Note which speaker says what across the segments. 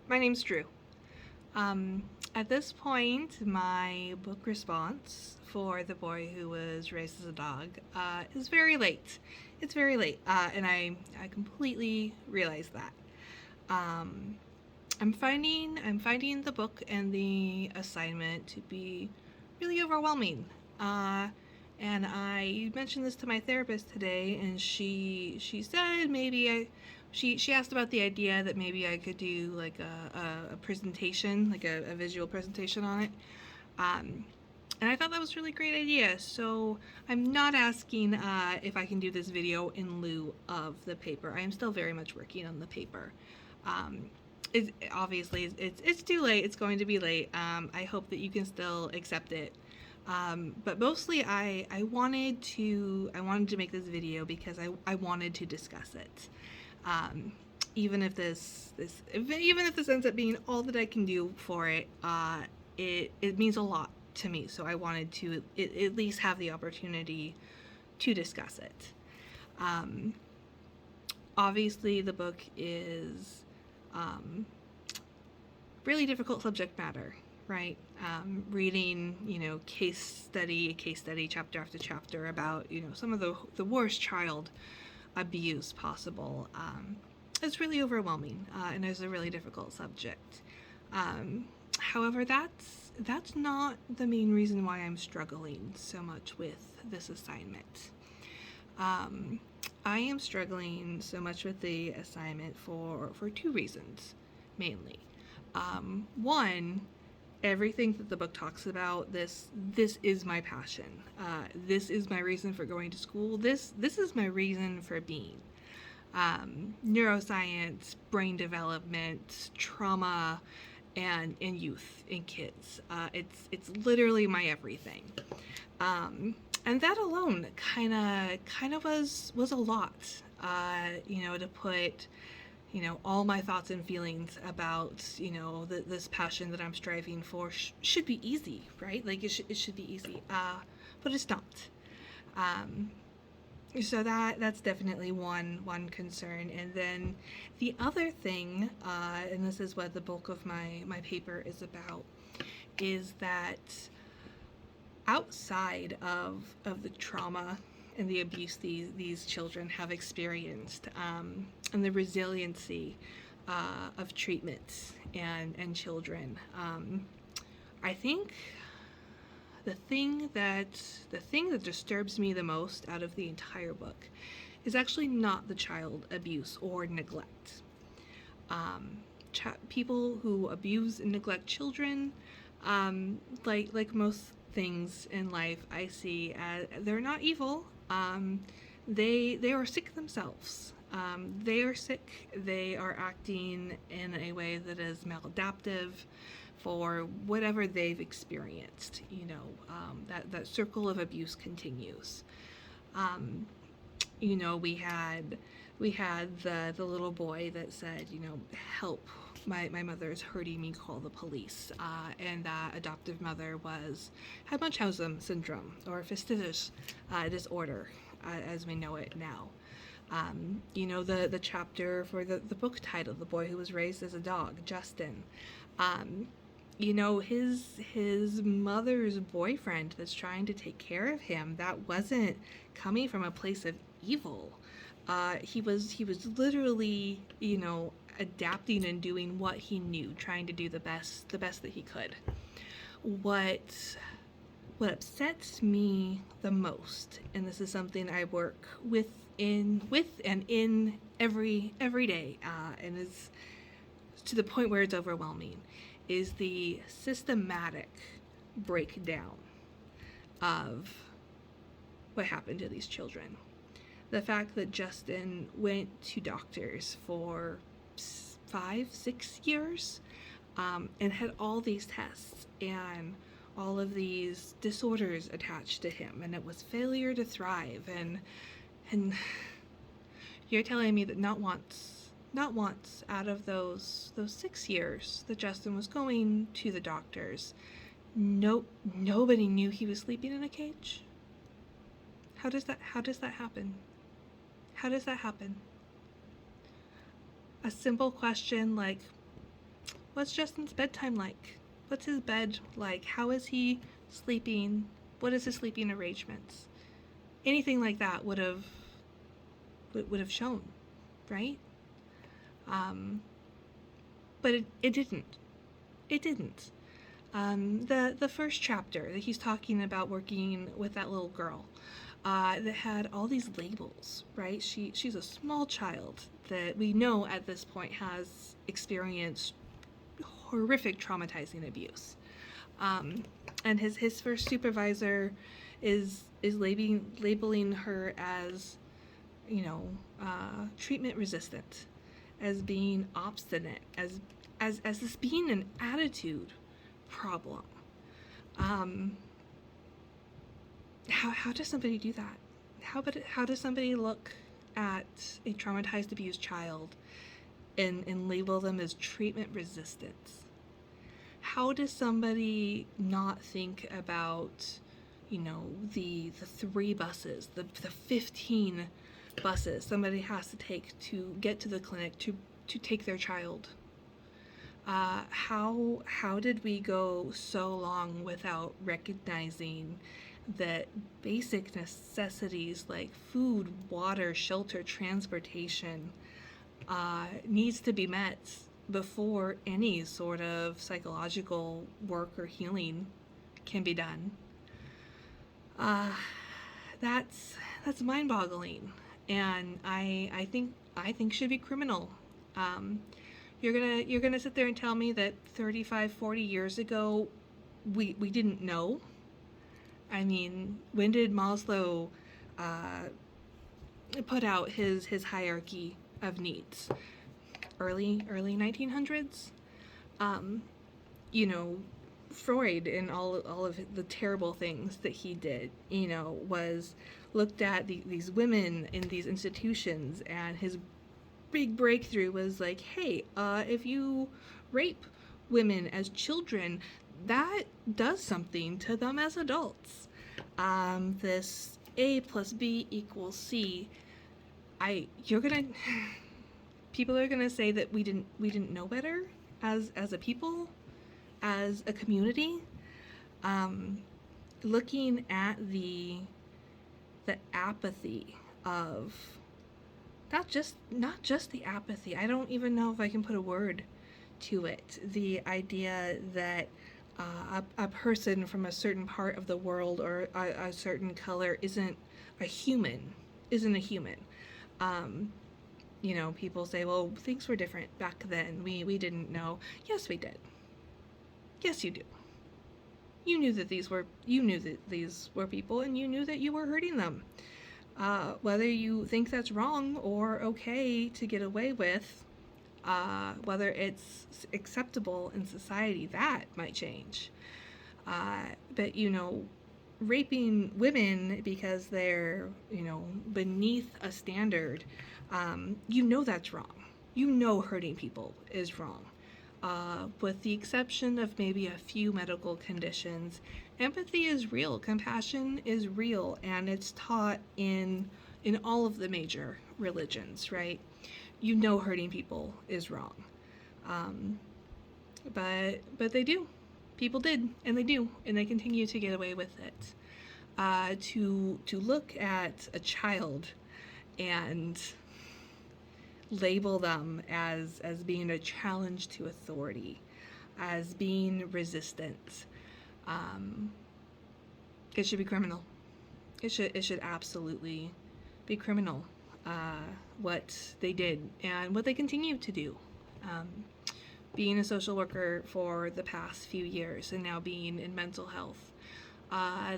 Speaker 1: My name's Drew. Um, at this point, my book response for The Boy Who Was Raised as a Dog is very late. It's very late, and I completely realize that. Um, I'm finding the book and the assignment to be really overwhelming. Uh, and I mentioned this to my therapist today, and she said maybe she asked about the idea that maybe I could do like a presentation, like a visual presentation on it. Um, and I thought that was a really great idea. So I'm not asking if I can do this video in lieu of the paper. I am still very much working on the paper. Um, obviously it's too late. It's going to be late. I hope that you can still accept it. But mostly I wanted to make this video because I wanted to discuss it. Um, even if even if this ends up being all that I can do for it, it means a lot to me. So I wanted to at least have the opportunity to discuss it. Um, Obviously, the book is um, really difficult subject matter, right? Reading, case study, chapter after chapter about, some of the worst child abuse possible. It's really overwhelming, and it's a really difficult subject. Um, However, that's not the main reason why I'm struggling so much with this assignment. Um, I am struggling so much with the assignment for two reasons, mainly. One, everything that the book talks about, this is my passion. This is my reason for going to school. This is my reason for being. Neuroscience, brain development, trauma, and youth and kids. It's literally my everything. And that alone kind of was a lot. To put all my thoughts and feelings about this passion that I'm striving for should be easy, right? Like it should be easy, but it's not. Um, so that's definitely one concern, and then the other thing, and this is what the bulk of my paper is about, is that outside of the trauma and the abuse these children have experienced, and the resiliency of treatment and children. I think the thing that disturbs me the most out of the entire book is actually not the child abuse or neglect. People who abuse and neglect children, like most things in life, I see as they're not evil. They are sick themselves. They are sick. They are acting in a way that is maladaptive for whatever they've experienced. That circle of abuse continues. Um, we had the little boy that said, help, my mother is hurting me, call the police. And that adoptive mother had Munchausen syndrome, or fastidious disorder, as we know it now. The chapter for the book title, The Boy Who Was Raised as a Dog, Justin. His mother's boyfriend that's trying to take care of him, that wasn't coming from a place of evil. He was literally, adapting and doing what he knew, trying to do the best that he could. What upsets me the most, and this is something I work with and in every day, and is to the point where it's overwhelming, is the systematic breakdown of what happened to these children. The fact that Justin went to doctors for 5-6 years, and had all these tests and all of these disorders attached to him, and it was failure to thrive, and you're telling me that not once out of those 6 years that Justin was going to the doctors, nobody knew he was sleeping in a cage? How does that happen? How does that happen? A simple question like, What's Justin's bedtime like? What's his bed like? How is he sleeping? What is his sleeping arrangements? Anything like that would have shown, right? Um, but it didn't. It didn't. The first chapter that he's talking about working with that little girl, that had all these labels, right? She's a small child that we know at this point has experienced horrific traumatizing abuse. And his first supervisor is labeling her as, treatment resistant, as being obstinate, as this being an attitude problem. How does somebody do that? How does somebody look at a traumatized, abused child and label them as treatment resistant? How does somebody not think about, the 3 buses, the 15 buses somebody has to take to get to the clinic to take their child? How did we go so long without recognizing that basic necessities like food, water, shelter, transportation needs to be met before any sort of psychological work or healing can be done? That's mind-boggling, and I think should be criminal. You're gonna sit there and tell me that 35, 40 years ago we didn't know? I mean, when did Maslow put out his hierarchy of needs? Early 1900s. Freud and all of the terrible things that he did, was looked at these women in these institutions, and his big breakthrough was like, hey, if you rape women as children, that does something to them as adults. This A plus B equals C. People are gonna say that we didn't know better as a people, as a community. Looking at the apathy of not just the apathy. I don't even know if I can put a word to it. The idea that a person from a certain part of the world or a certain color isn't a human. People say, well, things were different back then. We didn't know. Yes, we did. Yes, you do. You knew that these were people, and you knew that you were hurting them. Whether you think that's wrong or okay to get away with, whether it's acceptable in society, that might change. But raping women because they're beneath a standard, that's wrong. Hurting people is wrong. With the exception of maybe a few medical conditions, empathy is real, compassion is real, and it's taught in all of the major religions, right? Hurting people is wrong. But they do. People did, and they do, and they continue to get away with it. To look at a child and label them as being a challenge to authority, as being resistant, it should be criminal. It should absolutely be criminal, what they did and what they continue to do. Being a social worker for the past few years and now being in mental health,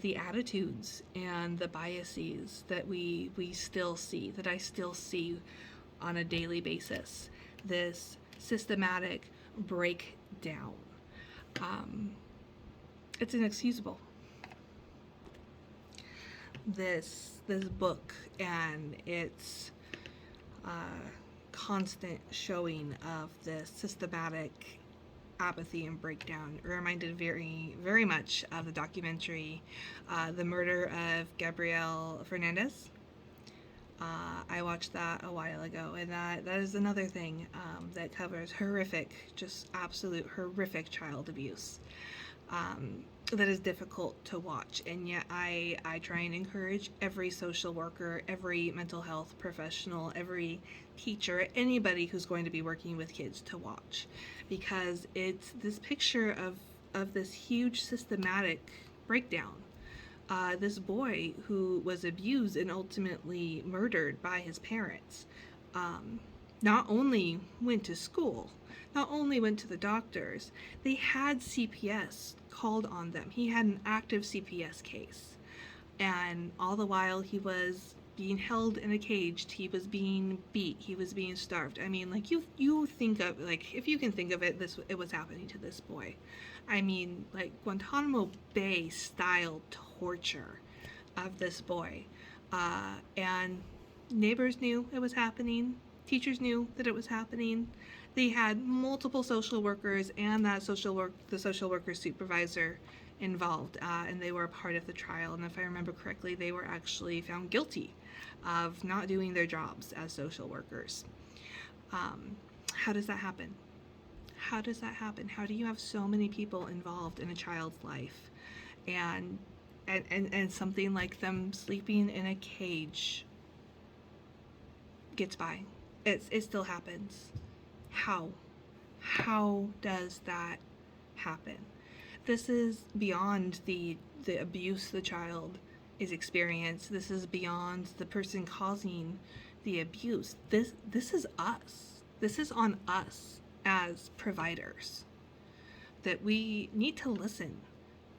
Speaker 1: the attitudes and the biases that we still see, that I still see on a daily basis, this systematic breakdown, it's inexcusable. This book and its constant showing of this systematic apathy and breakdown reminded very, very much of the documentary The Murder of Gabriel Fernandez. I watched that a while ago, and that is another thing that covers horrific, just absolute horrific child abuse. That is difficult to watch, and yet I try and encourage every social worker, every mental health professional, every teacher, anybody who's going to be working with kids to watch, because it's this picture of this huge systematic breakdown. This boy who was abused and ultimately murdered by his parents not only went to school, not only went to the doctors, they had CPS called on them. He had an active CPS case. And all the while he was being held in a cage, he was being beat, he was being starved. I mean, like you think of, like, if you can think of it, it was happening to this boy. I mean, like Guantanamo Bay style torture of this boy. And neighbors knew it was happening. Teachers knew that it was happening. They had multiple social workers and the social worker supervisor involved, and they were a part of the trial. And if I remember correctly, they were actually found guilty of not doing their jobs as social workers. How does that happen? How does that happen? How do you have so many people involved in a child's life, and something like them sleeping in a cage gets by? It still happens. How does that happen? This is beyond the abuse the child is experiencing. This is beyond the person causing the abuse. This is us. This is on us as providers, that we need to listen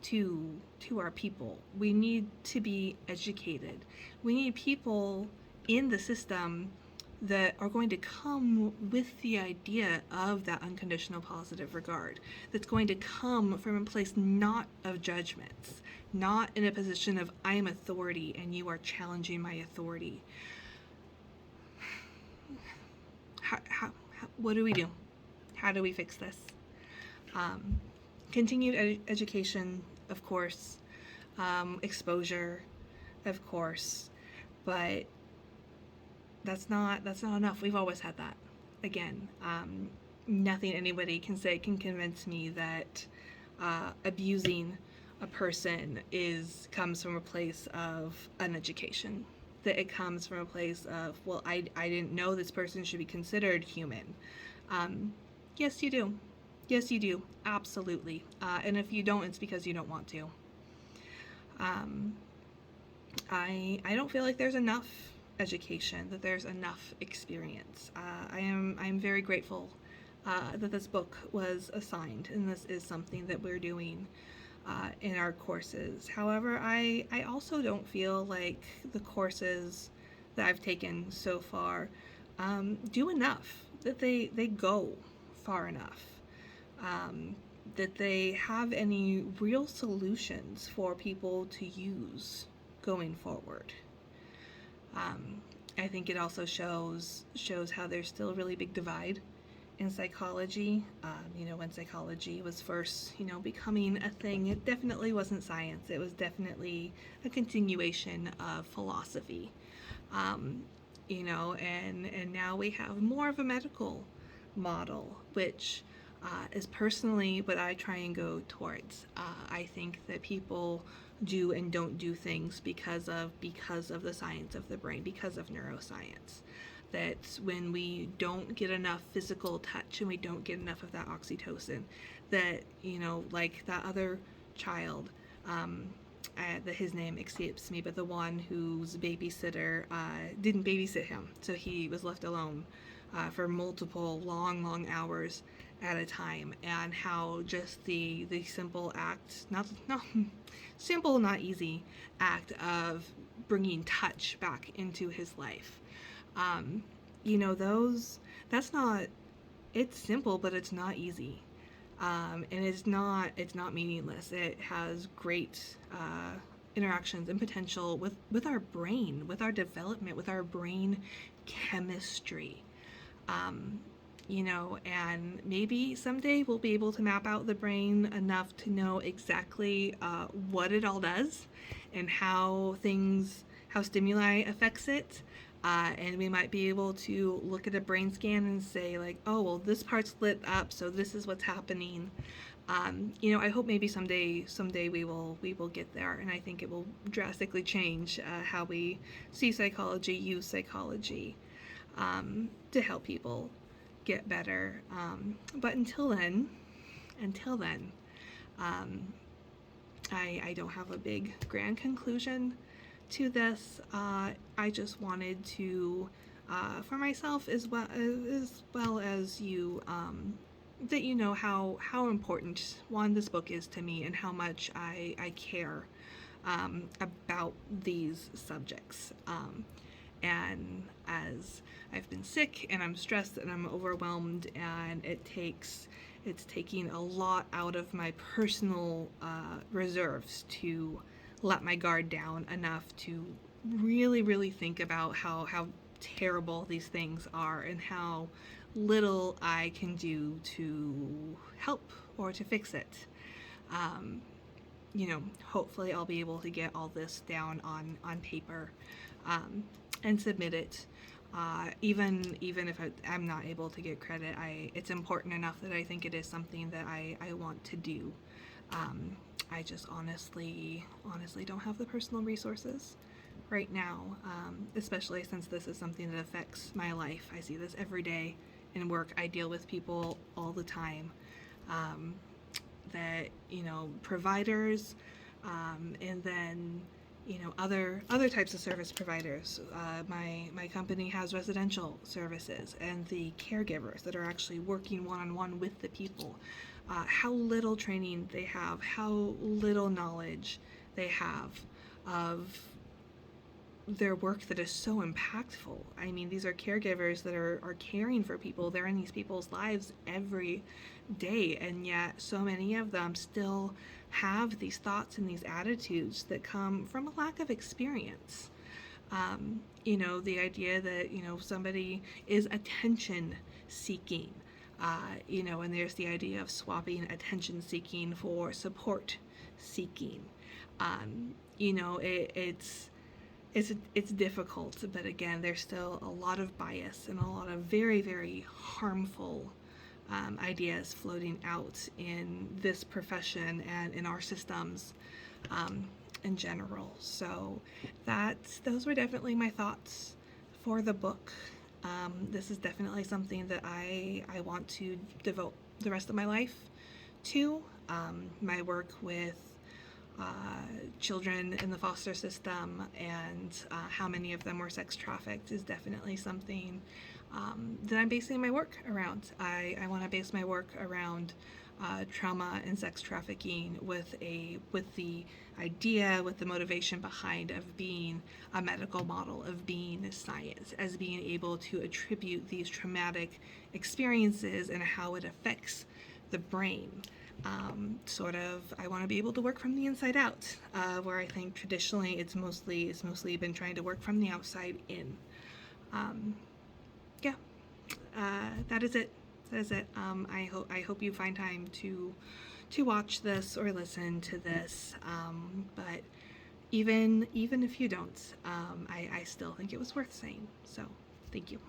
Speaker 1: to our people. We need to be educated. We need people in the system that are going to come with the idea of that unconditional positive regard, that's going to come from a place not of judgments, not in a position of I am authority and you are challenging my authority. What do we do? How do we fix this? Continued education, of course, exposure, of course, but that's not enough. We've always had that. Again, nothing anybody can say can convince me that abusing a person comes from a place of uneducation. That it comes from a place of, well, I didn't know this person should be considered human. Yes, you do. Yes, you do. Absolutely. And if you don't, it's because you don't want to. I don't feel like there's enough education, that there's enough experience. I'm very grateful that this book was assigned, and this is something that we're doing in our courses. However, I also don't feel like the courses that I've taken so far do enough, that they go far enough, that they have any real solutions for people to use going forward. I think it also shows how there's still a really big divide in psychology. When psychology was first, becoming a thing, it definitely wasn't science. It was definitely a continuation of philosophy. And now we have more of a medical model, which is personally what I try and go towards. I think that people do and don't do things because of the science of the brain, because of neuroscience. That when we don't get enough physical touch and we don't get enough of that oxytocin, that, like that other child, that his name escapes me, but the one whose babysitter didn't babysit him, so he was left alone for multiple long hours at a time, and how just the simple act, not simple, not easy act of bringing touch back into his life, that's not, it's simple, but it's not easy, and it's not meaningless. It has great interactions and potential with our brain, with our development, with our brain chemistry. And maybe someday we'll be able to map out the brain enough to know exactly what it all does and how stimuli affects it. And we might be able to look at a brain scan and say like, oh, well, this part's lit up, so this is what's happening. I hope maybe someday we will get there, and I think it will drastically change how we see psychology, use psychology, to help people get better. But until then, um, I don't have a big grand conclusion to this. I just wanted to, for myself as well as you, that you know how important this book is to me and how much I care about these subjects. And as I've been sick and I'm stressed and I'm overwhelmed, and it's taking a lot out of my personal reserves to let my guard down enough to really, really think about how terrible these things are and how little I can do to help or to fix it. Um, Hopefully I'll be able to get all this down on paper, and submit it. Even if I'm not able to get credit, it's important enough that I think it is something that I want to do. I just honestly don't have the personal resources right now, especially since this is something that affects my life. I see this every day in work. I deal with people all the time, that providers, and then other types of service providers. My company has residential services, and the caregivers that are actually working one-on-one with the people. How little training they have, how little knowledge they have of their work that is so impactful. I mean, these are caregivers that are caring for people. They're in these people's lives every day, and yet so many of them still have these thoughts and these attitudes that come from a lack of experience. The idea that, somebody is attention seeking, and there's the idea of swapping attention seeking for support seeking. It's difficult, but again, there's still a lot of bias and a lot of very, very harmful ideas floating out in this profession and in our systems in general. So those were definitely my thoughts for the book. This is definitely something that I want to devote the rest of my life to. My work with children in the foster system, and how many of them were sex trafficked, is definitely something that I'm basing my work around. I want to base my work around trauma and sex trafficking with the idea, with the motivation behind of being a medical model, of being science, as being able to attribute these traumatic experiences and how it affects the brain. I want to be able to work from the inside out, where I think traditionally it's mostly been trying to work from the outside in. Yeah, that is it. I hope you find time to watch this or listen to this. But even if you don't, I still think it was worth saying. So thank you.